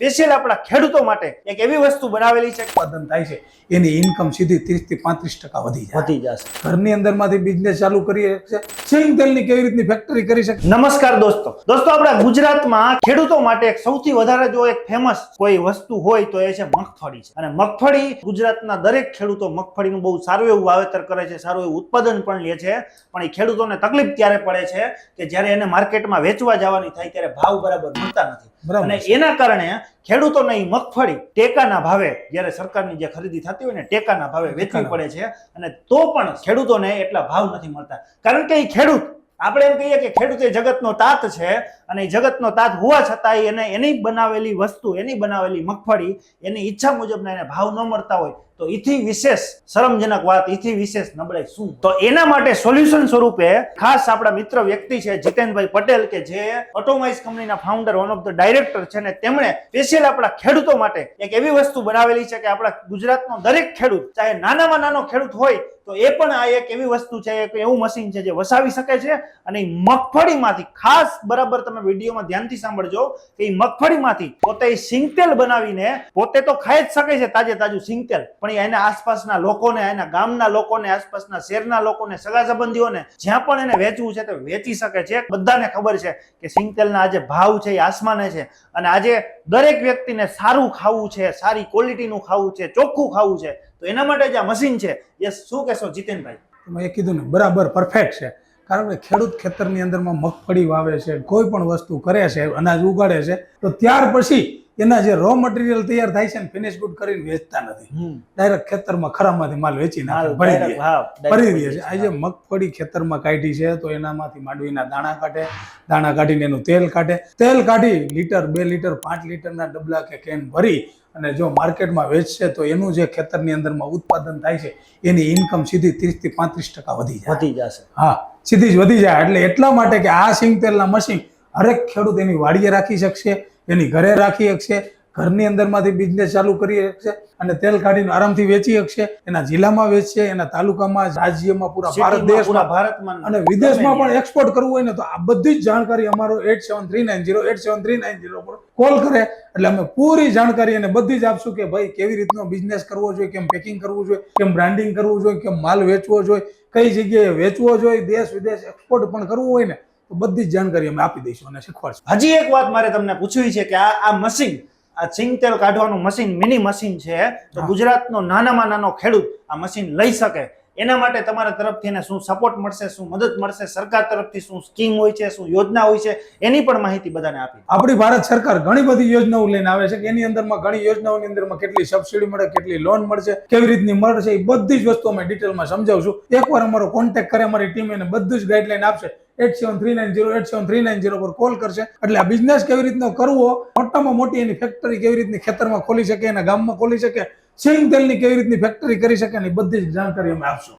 Special આપણા ખેડૂતો માટે એક એવી વસ્તુ બનાવેલી છે ઉત્પાદન થાય છે એની ઇન્કમ સીધી 30 થી 35% વધી જશે. ઘરની અંદરમાંથી બિઝનેસ ચાલુ કરી શકે છે. સિંગ તેલની કેવી રીતની ફેક્ટરી કરી શકે. નમસ્કાર દોસ્તો આપણા ગુજરાતમાં ખેડૂતો માટે એક સૌથી વધારે જો એક ફેમસ કોઈ વસ્તુ હોય તો એ છે મગફળી છે. અને મગફળી ગુજરાતના દરેક ખેડૂતો મગફળીનું બહુ સારું એવું વાવેતર કરે છે, સારું એવું ઉત્પાદન પણ લે છે. પણ એ ખેડૂતોને તકલીફ ત્યારે પડે છે કે જ્યારે એને માર્કેટમાં વેચવા જવાની થાય ત્યારે ભાવ બરાબર મળતા નથી. અને એના કારણે ખેડૂતોને એ મગફળી ટેકાના ભાવે જ્યારે સરકારની જે ખરીદી થતી હોય ને ટેકાના ભાવે વેચવી પડે છે. અને તો પણ ખેડૂતોને એટલા ભાવ નથી મળતા, કારણ કે એ ખેડૂત, આપણે એમ કહીએ કે ખેડૂત એ જગતનો તાત છે. અને એ જગતનો તાત હોવા છતાં એને એની બનાવેલી વસ્તુ, એની બનાવેલી મગફળી એની ઈચ્છા મુજબના એને ભાવ ન મળતા હોય તો એથી વિશેષ શરમજનક વાત, એથી વિશેષ નબળાઈ શું? તો એના માટે સોલ્યુશન સ્વરૂપે ખાસ આપણા મિત્ર વ્યક્તિ છે જીતેનભાઈ પટેલ, કે જે ઓટોમાઇઝ કંપનીના founder, one of the director છે. ને તેમણે સ્પેશિયલ આપણા ખેડૂતો માટે એક એવી વસ્તુ બનાવેલી છે કે આપણા ગુજરાતનો દરેક ખેડૂત, ચાહે નાનામાં નાનો ખેડૂત હોય તો એ પણ આ એક એવી વસ્તુ છે, એક એવું મશીન છે જે વસાવી શકે છે. અને એ મગફળીમાંથી, ખાસ બરાબર તમે વિડીયોમાં ધ્યાનથી સાંભળજો, કે એ મગફળીમાંથી પોતે સિંગતેલ બનાવીને પોતે તો ખાઈ જ શકે છે તાજે તાજું સિંગતેલ, પણ એના આસપાસના લોકોને, એના ગામના લોકોને, આસપાસના શહેરના લોકોને, સગા સંબંધીઓને જ્યાં પણ એને વેચવું છે તો વેચી શકે છે. બધાને ખબર છે કે સિંગતેલના આજે ભાવ છે એ આસમાને છે. અને આજે દરેક વ્યક્તિને સારું ખાવું છે, સારી ક્વોલિટીનું ખાવું છે, ચોખ્ખું ખાવું છે, તો એના માટે જે આ મશીન છે એ શું કહેશો જીતેનભાઈ? તમે એ કીધું ને બરાબર પરફેક્ટ છે. કારણ કે ખેડૂત ખેતરની અંદરમાં મગફળી વાવે છે, કોઈ પણ વસ્તુ કરે છે, અનાજ ઉગાડે છે, તો ત્યાર પછી એના જે રો મટીરિયલ તૈયાર થાય છે ને ફિનિશ ગુડ કરીને વેચતા નથી. ડાયરેક્ટ ખેતરમાં ખરામાંથી માલ વેચી નાખે, ભરી દે છે. આજે મગફળી ખેતરમાં કાઢી છે તો એનામાંથી માંડવીના દાણા કાઢે, દાણા કાઢીને એનું તેલ કાઢે, તેલ કાઢી લીટર, 2 લીટર, 5 લીટરના ડબલા કે કેન ભરી અને જો માર્કેટમાં વેચશે તો એનું જે ખેતરની અંદરમાં ઉત્પાદન થાય છે એની ઇન્કમ સીધી 30 થી 35% વધી જશે. હા, સીધી જ વધી જાય. એટલે એટલા માટે કે આ સિંગ તેલના મશીન હરેક ખેડૂત એની વાડીએ રાખી શકશે, એની ઘરે રાખી શકશે, ઘરની અંદરમાંથી બિઝનેસ ચાલુ કરી શકશે અને તેલ કાઢીને આરામથી વેચી શકશે. એના જિલ્લામાં વેચશે, એના તાલુકામાં, રાજ્યમાં, પૂરા ભારત દેશમાં અને વિદેશમાં પણ એક્સપોર્ટ કરવું હોય ને તો આ બધી જ જાણકારી અમારો 8739087390 પર કોલ કરે એટલે અમે પૂરી જાણકારી અને બધી જ આપશું કે ભાઈ કેવી રીતનો બિઝનેસ કરવો જોઈએ, કેમ પેકિંગ કરવું જોઈએ, કેમ બ્રાન્ડિંગ કરવું જોઈએ, કેમ માલ વેચવો જોઈએ, કઈ જગ્યાએ વેચવો જોઈએ, દેશ વિદેશ એક્સપોર્ટ પણ કરવું હોય ને તો બધી જ જાણકારી અમે આપી દઈશું અને શીખવાડશું. હજી એક વાત મારે તમને પૂછવી છે કે આ મશીન, આ સિંગતેલ કાઢવાનું મશીન, મિની મશીન છે, તો ગુજરાતનો નાનામાં નાનો ખેડૂત આ મશીન લઈ શકે, એના માટે તમારા તરફથી એને શું સપોર્ટ મળશે, શું મદદ મળશે, સરકાર તરફથી શું સ્કીમ હોય છે, શું યોજના હોય છે, એની પણ માહિતી બધાને આપી. આપણી ભારત સરકાર ઘણી બધી યોજનાઓ લઈને આવે છે કે એની અંદરમાં ઘણી યોજનાઓની અંદરમાં કેટલી સબસિડી મળે, કેટલી લોન મળશે, કેવી રીતની મળશે, એ બધી જ વસ્તુ અમે ડિટેલમાં સમજાવશું. એકવાર અમારો કોન્ટેક્ટ કરે અમારી ટીમ, એને બધું જ ગાઈડલાઈન આપશે. 8739087390 પર કોલ કરશે એટલે આ બિઝનેસ કેવી રીતનો કરવો, મોટામાં મોટી એની ફેક્ટરી કેવી રીતની ખેતરમાં ખોલી શકે, એના ગામમાં ખોલી શકે, સિંગ તેલની કેવી રીતની ફેક્ટરી કરી શકે, એની બધી જ જાણકારી અમે આપશું.